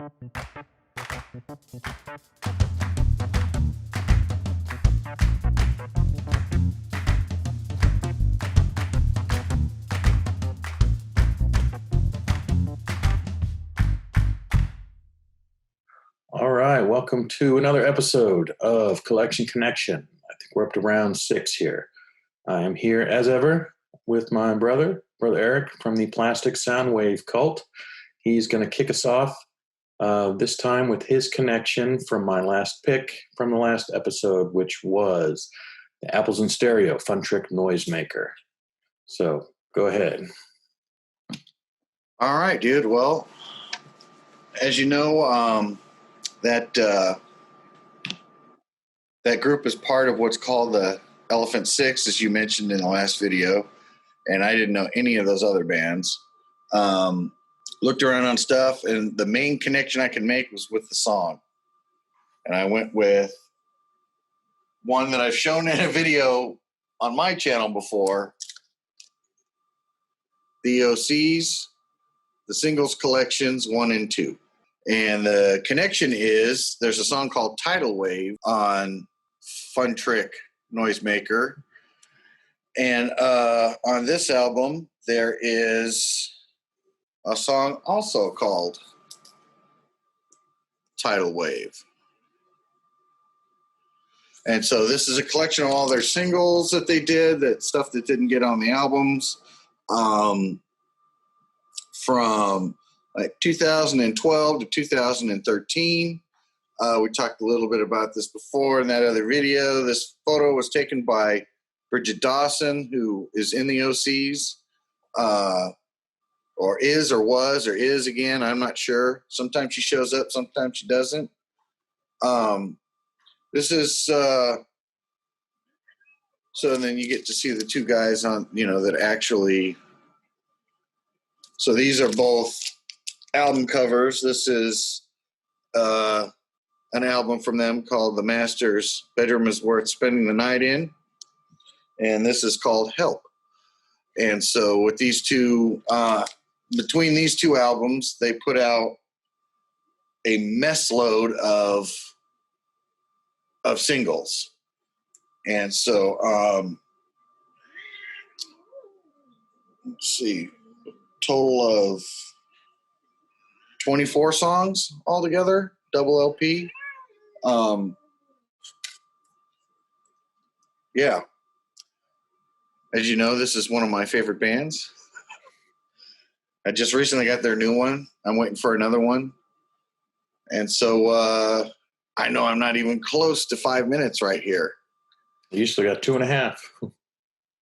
All right, welcome to another episode of Collection Connection. I think we're up to round 6 here. I am here as ever with my brother Eric from the Plastic Soundwave Cult. He's going to kick us off this time with his connection from my last pick from the last episode, which was the Apples in Stereo Fun Trick Noisemaker. So go ahead. All right, dude. Well, as you know, that group is part of what's called the ep.6, as you mentioned in the last video, and I didn't know any of those other bands. Looked around on stuff, and the main connection I could make was with the song, and I went with one that I've shown in a video on my channel before, the OCs, the Singles Collections 1 and 2. And the connection is there's a song called Tidal Wave on Fun Trick Noisemaker. And on this album, there is a song also called Tidal Wave. And so this is a collection of all their singles that they did, that stuff that didn't get on the albums, from like 2012 to 2013. We talked a little bit about this before in that other video. This photo was taken by Bridget Dawson, who is in the OCs, or is or was or is again. I'm not sure. Sometimes she shows up, sometimes she doesn't. This is so then you get to see the two guys on, that actually. So these are both album covers. This is an album from them called The Master's Bedroom is Worth Spending the Night In. And this is called Help. And so with these two, between these two albums, they put out a mess load of singles. And so, let's see, total of 24 songs altogether, double LP. Yeah. As you know, this is one of my favorite bands. I just recently got their new one. I'm waiting for another one. And so I know I'm not even close to 5 minutes right here. You still got 2.5.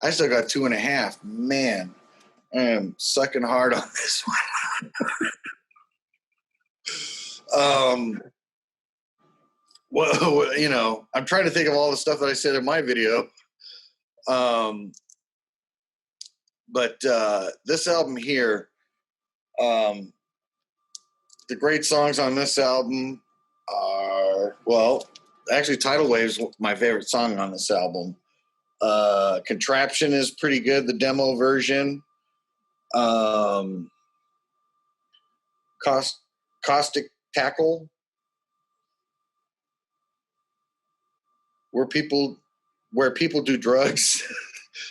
I still got 2.5. Man, I am sucking hard on this one. Well, I'm trying to think of all the stuff that I said in my video. But this album here, the great songs on this album are, well, actually Tidal Wave's my favorite song on this album. Contraption is pretty good, the demo version. Caustic Tackle, where people do drugs.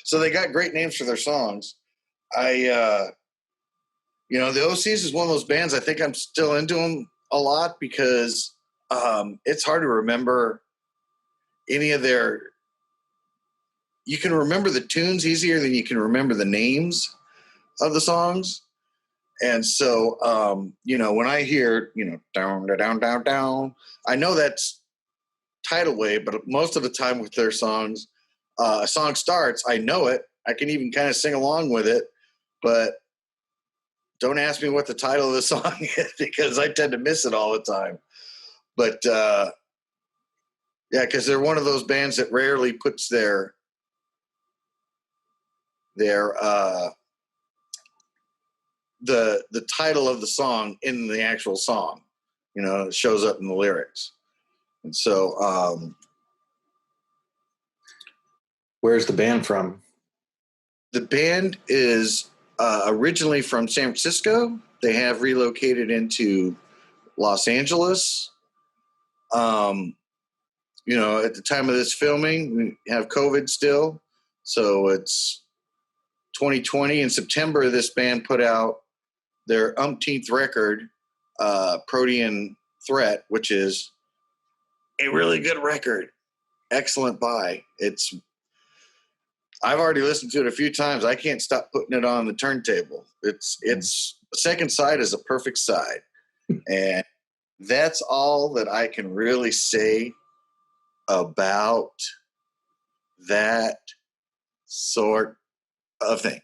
So they got great names for their songs. The OCs is one of those bands I think I'm still into them a lot because it's hard to remember any of their. You can remember the tunes easier than you can remember the names of the songs. And so, when I hear, down, down, down, down, I know that's Tidal Wave, but most of the time with their songs, a song starts, I know it. I can even kind of sing along with it, but don't ask me what the title of the song is because I tend to miss it all the time. But, yeah, because they're one of those bands that rarely puts their the title of the song in the actual song. It shows up in the lyrics. And so Where's the band from? The band is originally from San Francisco. They have relocated into Los Angeles. You know, at the time of this filming, we have COVID still. So it's 2020. In September, this band put out their umpteenth record, Protean Threat, which is a really good record. Excellent buy. I've already listened to it a few times. I can't stop putting it on the turntable. It's the second side is a perfect side. And that's all that I can really say about that sort of thing.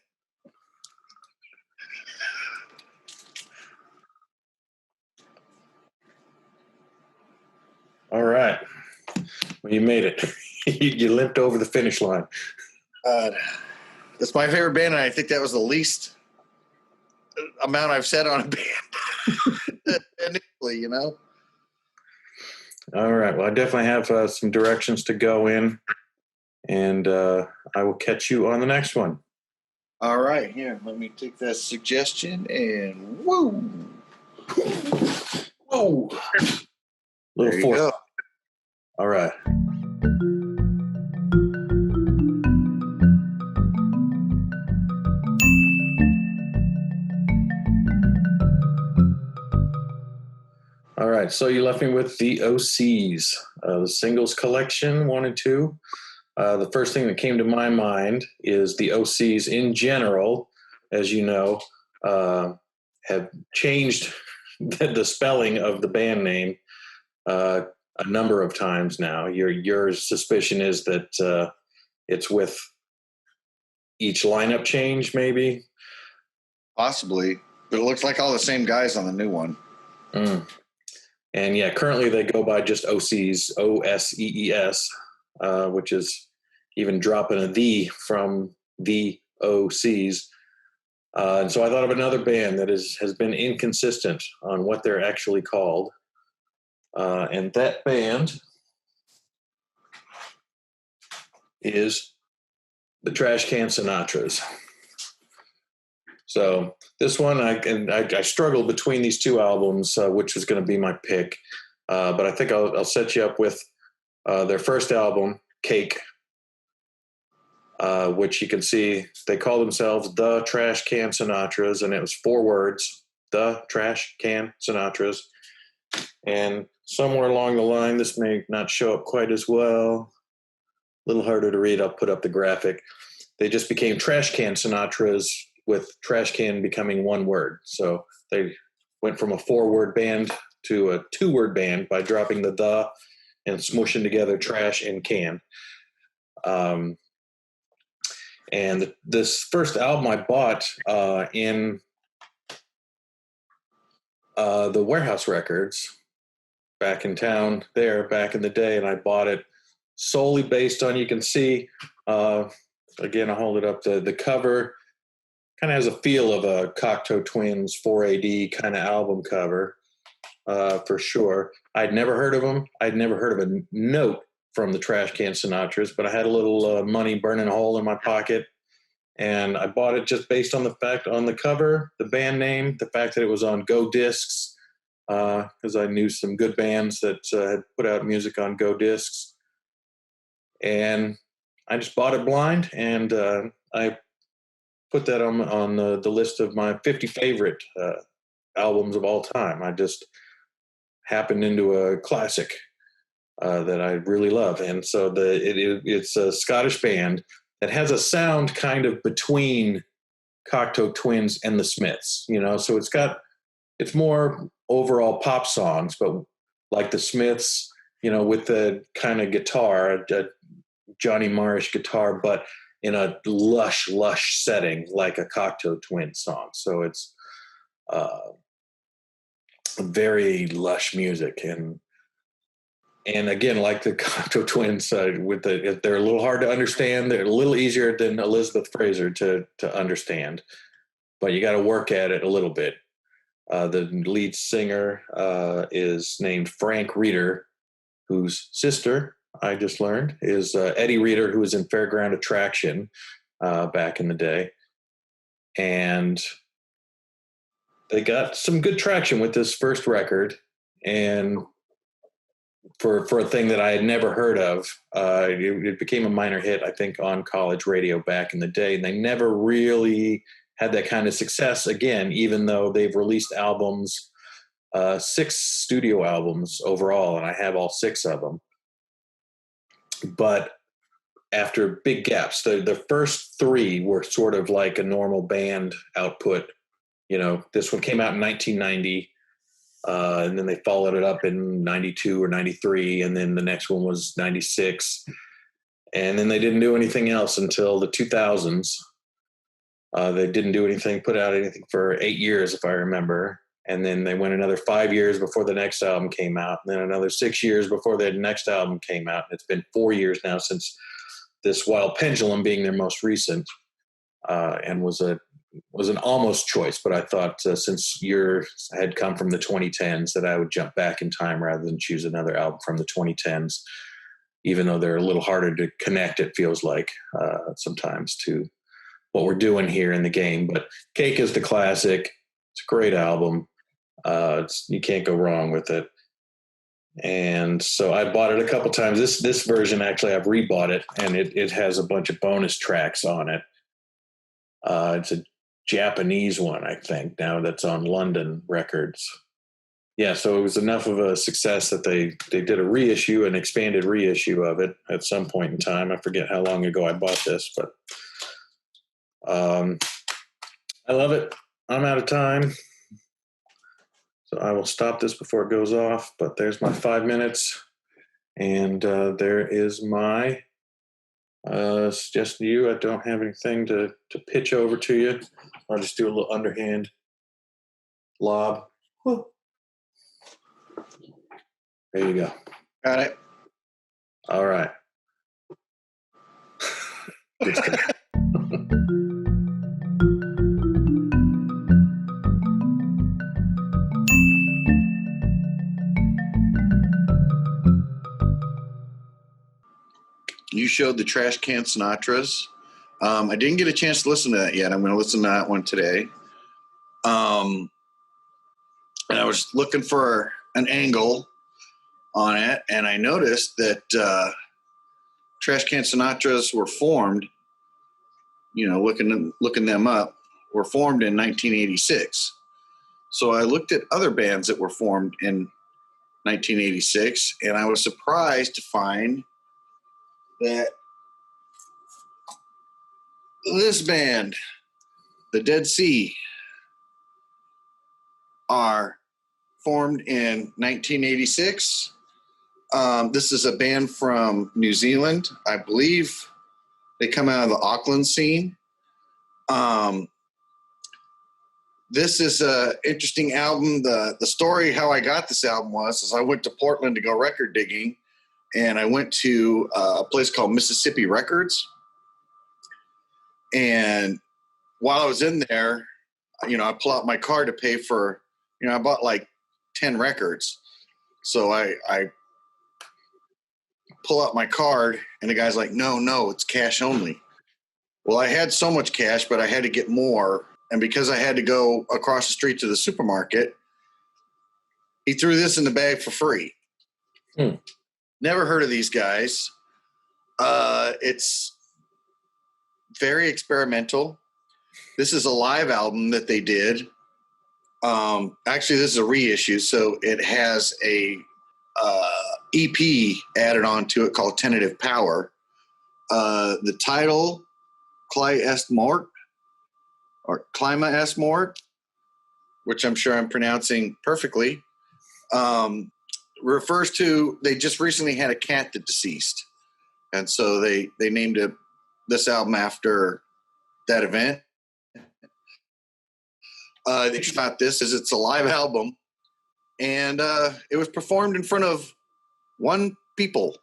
All right. Well, you made it. You limped over the finish line. That's my favorite band, and I think that was the least amount I've said on a band initially, you know? All right. Well, I definitely have some directions to go in, and I will catch you on the next one. All right. Here, let me take that suggestion and woo! Whoa! There you go. All right. All right, so you left me with the OCs, the singles collection 1 and 2. The first thing that came to my mind is the OCs in general, as you know, have changed the spelling of the band name a number of times now. Your suspicion is that it's with each lineup change, maybe? Possibly, but it looks like all the same guys on the new one. And yeah, currently they go by just OCs, OSEES, which is even dropping a "the" from the OCs. And so I thought of another band that has been inconsistent on what they're actually called. And that band is the Trash Can Sinatras. So this one, I struggled between these two albums, which was going to be my pick. But I think I'll set you up with their first album, Cake, which you can see they call themselves the Trash Can Sinatras, and it was 4 words, the Trash Can Sinatras. And somewhere along the line, this may not show up quite as well. A little harder to read. I'll put up the graphic. They just became Trash Can Sinatras, with trash can becoming 1 word. So they went from a 4-word band to a 2-word band by dropping the and smushing together trash and can. And this first album I bought in the Warehouse Records back in town there back in the day, and I bought it solely based on, you can see, again, I'll hold it up, the cover kind of has a feel of a Cocteau Twins 4AD kind of album cover, for sure. I'd never heard of them. I'd never heard of a note from the Trash Can Sinatras, but I had a little money burning a hole in my pocket, and I bought it just based on the fact on the cover, the band name, the fact that it was on Go Discs, because I knew some good bands that had put out music on Go Discs. And I just bought it blind, and I put that on the list of my 50 favorite albums of all time. I just happened into a classic that I really love. And so it's a Scottish band that has a sound kind of between Cocteau Twins and the Smiths, you know, so it's more overall pop songs, but like the Smiths, you know, with the kind of guitar, Johnny Marrish guitar, but in a lush setting like a Cocteau Twins song. So it's very lush music, and again, like the Cocteau Twins, they're a little hard to understand. They're a little easier than Elizabeth Fraser to understand, but you got to work at it a little bit. The lead singer is named Frank Reeder, whose sister, I just learned, is Eddie Reeder, who was in Fairground Attraction back in the day. And they got some good traction with this first record. and for a thing that I had never heard of. It became a minor hit, I think, on college radio back in the day. And they never really had that kind of success again, even though they've released albums, 6 studio albums overall, and I have all 6 of them. But after big gaps, the first 3 were sort of like a normal band output. You know, this one came out in 1990. And then they followed it up in 92 or 93. And then the next one was 96. And then they didn't do anything else until the 2000s. They didn't do anything, put out anything for 8 years, if I remember. And then they went another 5 years before the next album came out. And then another 6 years before the next album came out. And it's been 4 years now since this Wild Pendulum being their most recent, and was an almost choice, but I thought since yours had come from the 2010s that I would jump back in time rather than choose another album from the 2010s, even though they're a little harder to connect, it feels like, sometimes, to what we're doing here in the game. But Cake is the classic. It's a great album. You can't go wrong with it. And so I bought it a couple times. This version, actually, I've rebought it, and it has a bunch of bonus tracks on it. It's a Japanese one, I think, now that's on London Records. Yeah, so it was enough of a success that they did a reissue, an expanded reissue of it at some point in time. I forget how long ago I bought this, but I love it. I'm out of time, so I will stop this before it goes off, but there's my 5 minutes, and there is my suggestion to you. I don't have anything to pitch over to you. I'll just do a little underhand lob. Woo. There you go. Got it. All right. You showed the Trash Can Sinatras. I didn't get a chance to listen to that yet. I'm going to listen to that one today. And I was looking for an angle on it, and I noticed that Trash Can Sinatras were formed, looking them up, were formed in 1986. So I looked at other bands that were formed in 1986, and I was surprised to find that this band, the Dead Sea, are formed in 1986. This is a band from New Zealand. I believe they come out of the Auckland scene. This is an interesting album. The story how I got this album was I went to Portland to go record digging, and I went to a place called Mississippi Records. And while I was in there, I pull out my card to pay for, I bought like 10 records. So I pull out my card, and the guy's like, no, it's cash only. Well, I had so much cash, but I had to get more. And because I had to go across the street to the supermarket, he threw this in the bag for free. Never heard of these guys. It's very experimental. This is a live album that they did. Actually, this is a reissue, so it has a EP added onto it called Tentative Power. The title, Clima Est Mort, which I'm sure I'm pronouncing perfectly, refers to, they just recently had a cat that deceased. And so they named this album after that event. The interesting about this is it's a live album, and it was performed in front of one people.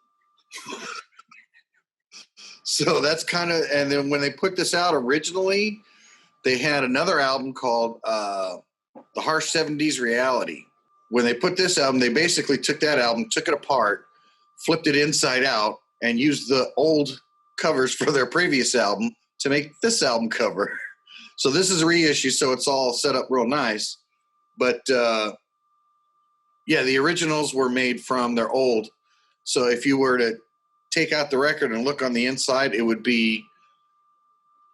So that's kind of, and then when they put this out originally, they had another album called The Harsh 70s Reality. When they put this album, they basically took that album, took it apart, flipped it inside out, and used the old covers for their previous album to make this album cover. So this is a reissue, so it's all set up real nice. But Yeah, the originals were made from, they're old. So if you were to take out the record and look on the inside, it would be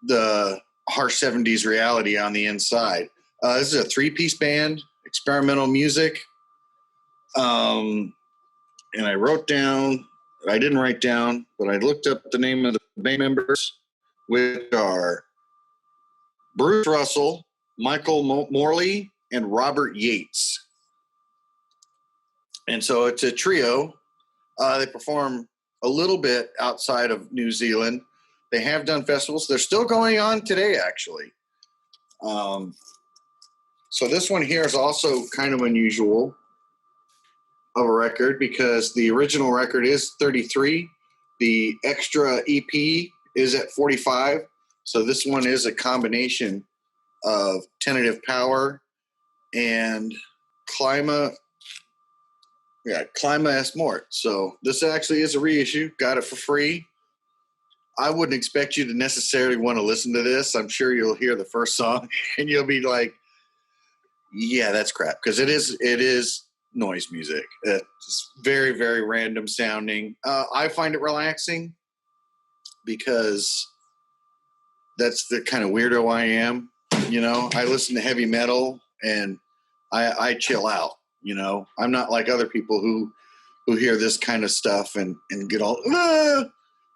the harsh 70s reality on the inside. This is a 3-piece band, experimental music. And I wrote down, I didn't write down, but I looked up the name of the band members, which are Bruce Russell, Michael Morley, and Robert Yates. And so it's a trio. They perform a little bit outside of New Zealand. They have done festivals. They're still going on today, actually. So this one here is also kind of unusual of a record because the original record is 33. The extra EP is at 45. So this one is a combination of Tentative Power and Clima S. Mort. So this actually is a reissue. Got it for free. I wouldn't expect you to necessarily want to listen to this. I'm sure you'll hear the first song and you'll be like, yeah, that's crap. Because it is noise music. It's very, very random sounding. I find it relaxing because that's the kind of weirdo I am. You know, I listen to heavy metal and I chill out. You know, I'm not like other people who hear this kind of stuff and get all,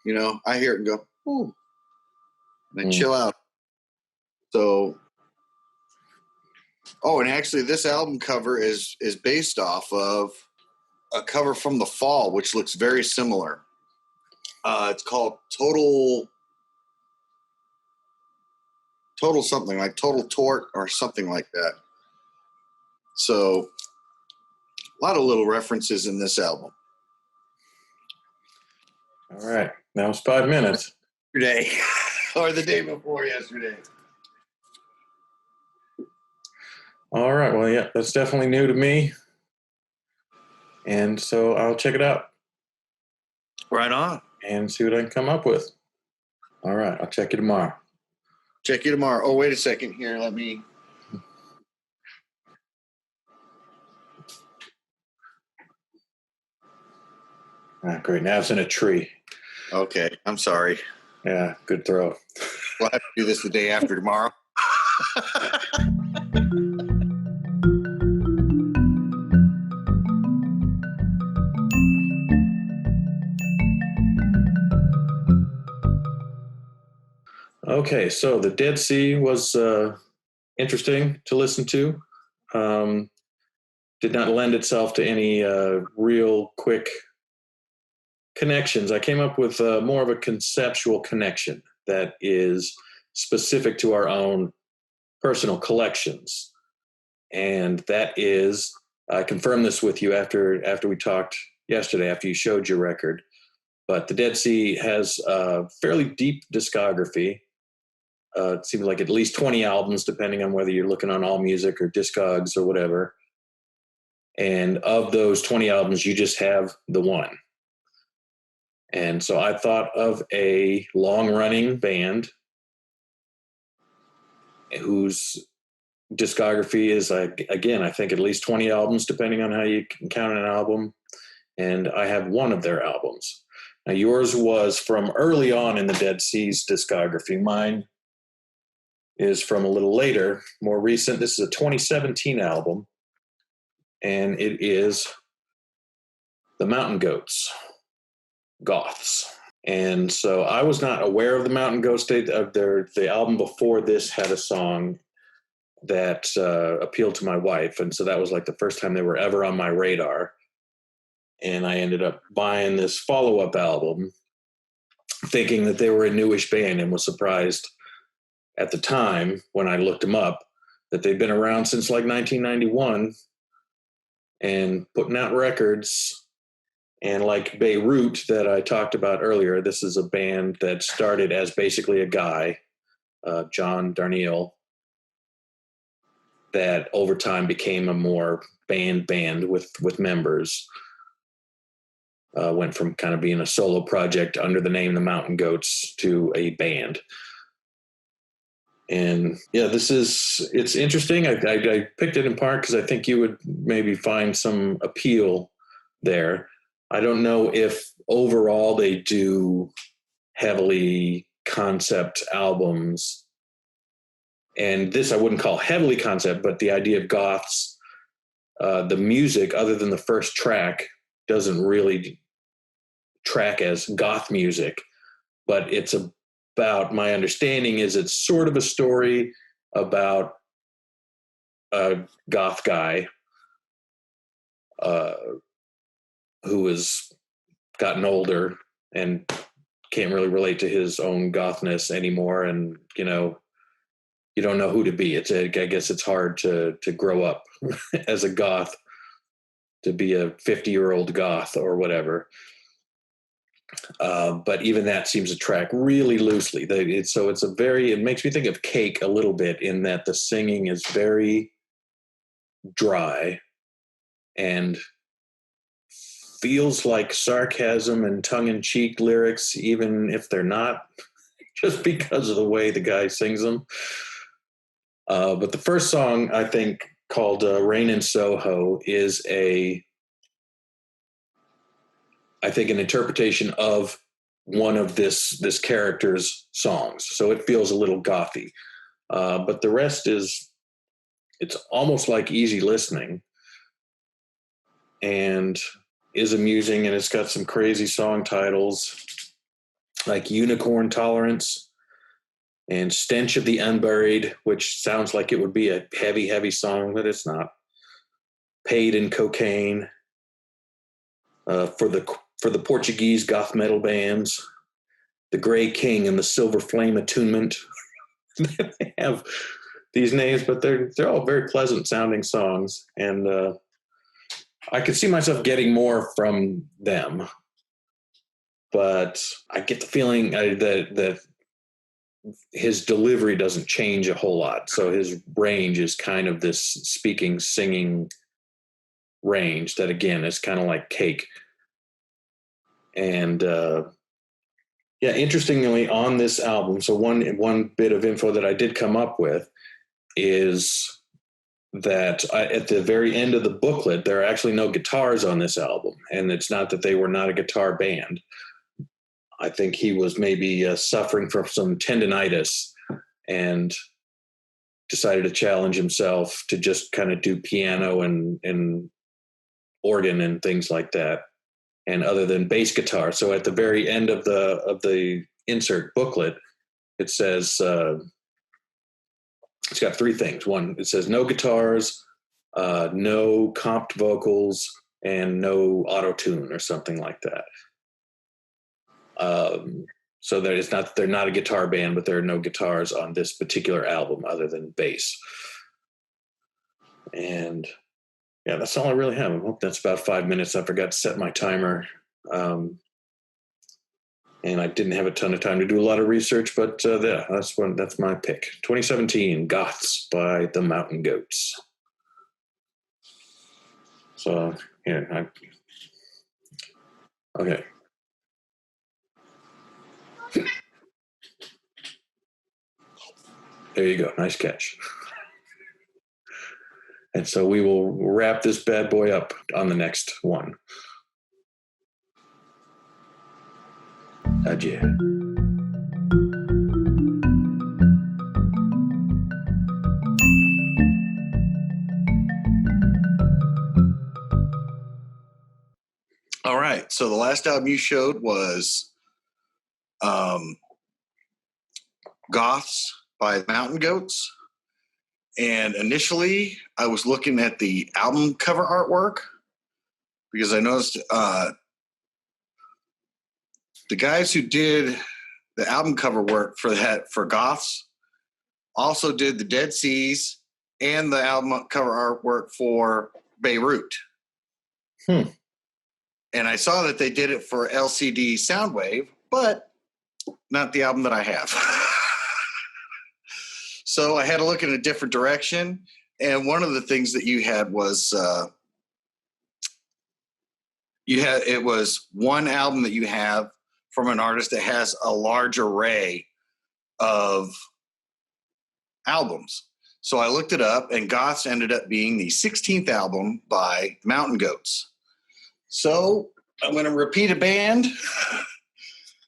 you know, I hear it and go, ooh, and I chill out. So, and actually this album cover is based off of a cover from The Fall, which looks very similar. It's called Total something, like Total Tort or something like that. So a lot of little references in this album. All right. Now it's 5 minutes. Yesterday or the day before yesterday. All right. Well, yeah, that's definitely new to me. And so I'll check it out. Right on. And see what I can come up with. All right. I'll check you tomorrow. Check you tomorrow. Oh, wait a second here. Let me. Great. Now it's in a tree. Okay. I'm sorry. Yeah. Good throw. We'll have to do this the day after tomorrow. Okay. So the Dead Sea was interesting to listen to. Did not lend itself to any real quick connections. I came up with more of a conceptual connection that is specific to our own personal collections. And that is, I confirmed this with you after we talked yesterday, after you showed your record. But the Dead Sea has a fairly deep discography. It seems like at least 20 albums, depending on whether you're looking on AllMusic or Discogs or whatever. And of those 20 albums, you just have the one. And so I thought of a long-running band whose discography is, again, I think at least 20 albums, depending on how you can count an album. And I have one of their albums. Now, yours was from early on in the Dead Sea's discography. Mine is from a little later, more recent. This is a 2017 album, and it is The Mountain Goats, Goths. And so I was not aware of the Mountain Goats. The album before this had a song that appealed to my wife. And so that was like the first time they were ever on my radar. And I ended up buying this follow-up album thinking that they were a newish band, and was surprised at the time when I looked them up that they'd been around since like 1991 and putting out records. And like Beirut that I talked about earlier, this is a band that started as basically a guy, John Darnielle, that over time became a more band with members. Went from kind of being a solo project under the name The Mountain Goats to a band. And yeah, it's interesting. I picked it in part because I think you would maybe find some appeal there. I don't know if overall they do heavily concept albums. And this I wouldn't call heavily concept, but the idea of goths, the music, other than the first track, doesn't really track as goth music, but it's about, my understanding is it's sort of a story about a goth guy uh, who has gotten older and can't really relate to his own gothness anymore, and you don't know who to be. I guess it's hard to grow up as a goth, to be a 50-year-old goth or whatever. But even that seems to track really loosely. It makes me think of Cake a little bit, in that the singing is very dry and feels like sarcasm and tongue-in-cheek lyrics, even if they're not, just because of the way the guy sings them. But the first song, I think, called Rain in Soho, is I think, an interpretation of one of this character's songs. So it feels a little gothy. But the rest it's almost like easy listening, and is amusing, and it's got some crazy song titles like Unicorn Tolerance and Stench of the Unburied, which sounds like it would be a heavy, heavy song, but it's not. Paid in Cocaine, for the Portuguese goth metal bands, the Grey King and the Silver Flame Attunement. They have these names, but they're all very pleasant sounding songs, and I could see myself getting more from them. But I get the feeling that his delivery doesn't change a whole lot. So his range is kind of this speaking, singing range that, again, is kind of like Cake. And yeah, interestingly, on this album, so one bit of info that I did come up with is that at the very end of the booklet, there are actually no guitars on this album. And it's not that they were not a guitar band. I think he was maybe suffering from some tendonitis and decided to challenge himself to just kind of do piano and organ and things like that, and other than bass guitar. So at the very end of the insert booklet, it says it's got three things. One, it says no guitars, no comped vocals, and no auto tune or something like that. So that it's not, they're not a guitar band, but there are no guitars on this particular album other than bass. And yeah, that's all I really have. I hope that's about 5 minutes. I forgot to set my timer. And I didn't have a ton of time to do a lot of research, but yeah, that's my pick. 2017, Goths by the Mountain Goats. So, yeah, okay. There you go. Nice catch. And so we will wrap this bad boy up on the next one. Adieu. All right. So the last album you showed was Goths by Mountain Goats. And initially, I was looking at the album cover artwork because I noticed the guys who did the album cover work for Goths also did the Dead Seas and the album cover artwork for Beirut. And I saw that they did it for LCD Soundwave, but not the album that I have. So I had to look in a different direction. And one of the things that you had was it was one album that you have from an artist that has a large array of albums. So I looked it up, and Goths ended up being the 16th album by Mountain Goats. So I'm going to repeat a band.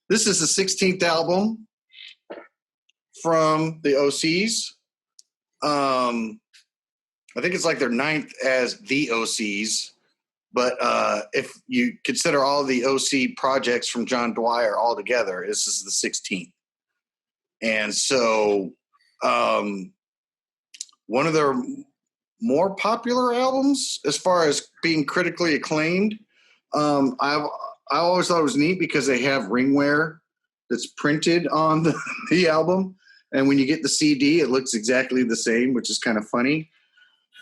This is the 16th album from the OCs. I think it's like their 9th as the OCs. But if you consider all the OC projects from John Dwyer all together, this is the 16th. And so one of their more popular albums as far as being critically acclaimed, I always thought it was neat because they have ringware that's printed on the album. And when you get the CD, it looks exactly the same, which is kind of funny.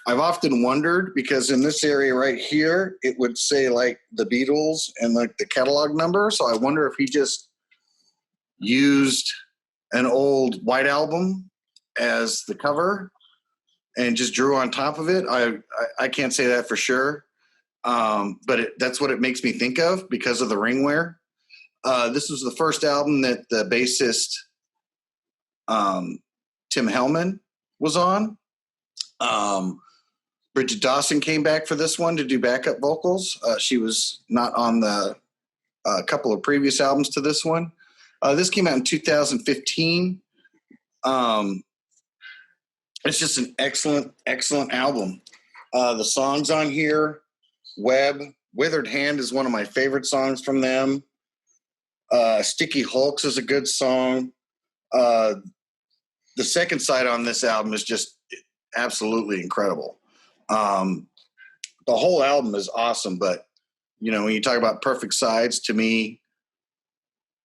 I've often wondered, because in this area right here, it would say like the Beatles and like the catalog number. So I wonder if he just used an old White Album as the cover and just drew on top of it. I can't say that for sure. But that's what it makes me think of because of the ringware. This was the first album that the bassist Tim Hellman was on. Bridget Dawson came back for this one to do backup vocals. She was not on the couple of previous albums to this one. This came out in 2015. It's just an excellent, excellent album. The songs on here, Web, Withered Hand is one of my favorite songs from them. Sticky Hulks is a good song. The second side on this album is just absolutely incredible. The whole album is awesome, but you know, when you talk about perfect sides, to me,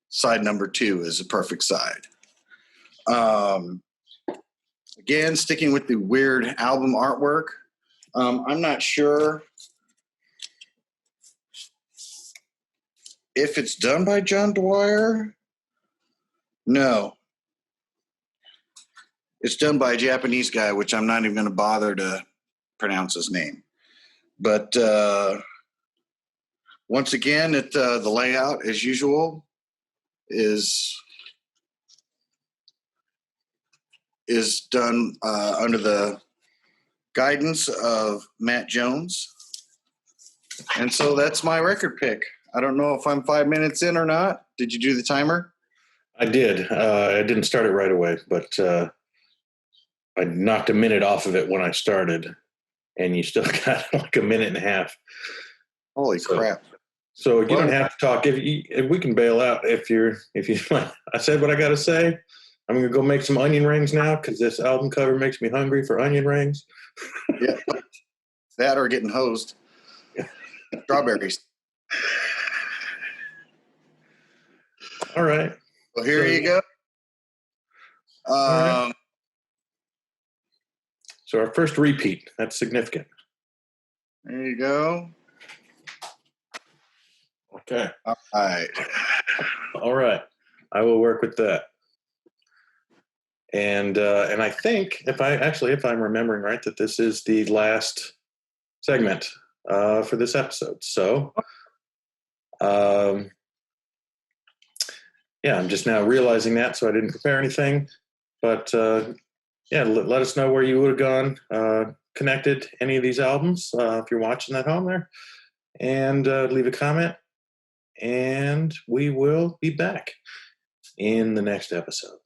side number 2 is a perfect side. Again, sticking with the weird album artwork. I'm not sure if it's done by John Dwyer. No. It's done by a Japanese guy, which I'm not even going to bother to pronounce his name. But once again, the layout, as usual, is done under the guidance of Matt Jones. And so that's my record pick. I don't know if I'm 5 minutes in or not. Did you do the timer? I did. I didn't start it right away, but I knocked a minute off of it when I started, and you still got like a minute and a half. Holy crap. So you don't have to talk. If we can bail out, if you I said what I got to say. I'm going to go make some onion rings now because this album cover makes me hungry for onion rings. Yeah. That or getting hosed. Strawberries. All right. Well, here you go. Right. So our first repeat. That's significant. There you go. Okay. All right. All right. I will work with that. And I think if I'm remembering right, that this is the last segment for this episode. So, I'm just now realizing that, so I didn't prepare anything. But let us know where you would have gone connected any of these albums if you're watching at home there, and leave a comment. And we will be back in the next episode.